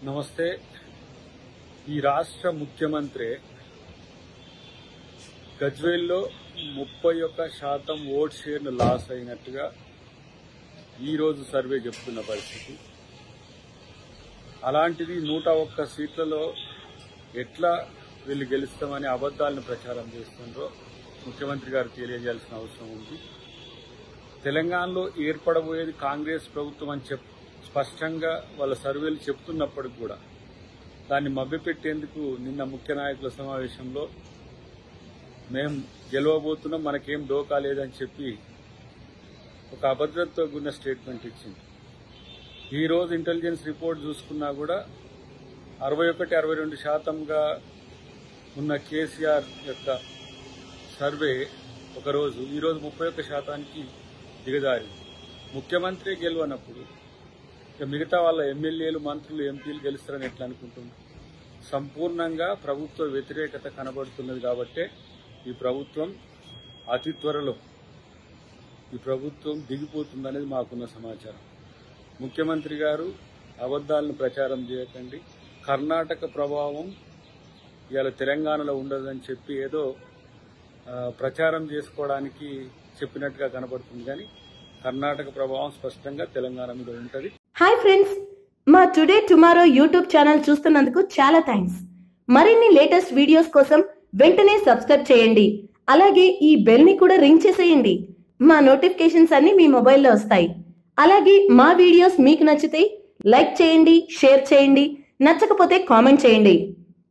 నమస్తే. ఈ రాష్ట్ర ముఖ్యమంత్రి గజ్వేల్లో 31% ఓట్ షేర్ను లాస్ అయినట్టుగా ఈరోజు సర్వే చెప్తున్న పరిస్థితి. అలాంటిది 101 సీట్లలో ఎట్లా వీళ్ళు గెలుస్తామని అబద్దాలను ప్రచారం చేస్తుండ్రో ముఖ్యమంత్రి గారు తెలియజేయాల్సిన అవసరం ఉంది. తెలంగాణలో ఏర్పడబోయేది కాంగ్రెస్ ప్రభుత్వం అని స్పష్టంగా వాళ్ళ సర్వేలు చెప్తున్నప్పటికి కూడా దాన్ని మభ్యపెట్టేందుకు నిన్న ముఖ్య నాయకుల సమావేశంలో మేం గెలవబోతున్నాం, మనకేం డోకా లేదని చెప్పి ఒక అభద్రతతో కూడిన స్టేట్మెంట్ ఇచ్చింది. ఈరోజు ఇంటెలిజెన్స్ రిపోర్ట్ చూసుకున్నా కూడా 61-62%గా ఉన్న కేసీఆర్ యొక్క సర్వే ఒకరోజు ఈరోజు 31%కి దిగజారింది. ముఖ్యమంత్రి గెలవనప్పుడు మిగతా వాళ్ళ ఎమ్మెల్యేలు, మంత్రులు, ఎంపీలు గెలుస్తారని ఎట్లా అనుకుంటున్నారు? సంపూర్ణంగా ప్రభుత్వ వ్యతిరేకత కనబడుతున్నది కాబట్టే ఈ ప్రభుత్వం అతి త్వరలో దిగిపోతుందనేది మాకున్న సమాచారం. ముఖ్యమంత్రి గారు అబద్దాలను ప్రచారం చేయకండి, కర్ణాటక ప్రభావం ఇవాళ తెలంగాణలో ఉండదని చెప్పి ఏదో ప్రచారం చేసుకోవడానికి చెప్పినట్టుగా కనబడుతుంది, కానీ కర్ణాటక ప్రభావం స్పష్టంగా తెలంగాణ మీద ఉంటుంది. హాయ్ ఫ్రెండ్స్, మా టుడే టుమారో యూట్యూబ్ ఛానల్ చూస్తున్నందుకు చాలా థ్యాంక్స్. మరిన్ని లేటెస్ట్ వీడియోస్ కోసం వెంటనే సబ్స్క్రైబ్ చేయండి. అలాగే ఈ బెల్ ని కూడా రింగ్ చేసేయండి. మా నోటిఫికేషన్స్ అన్ని మీ మొబైల్లో వస్తాయి. అలాగే మా వీడియోస్ మీకు నచ్చితే లైక్ చేయండి, షేర్ చేయండి, నచ్చకపోతే కామెంట్ చేయండి.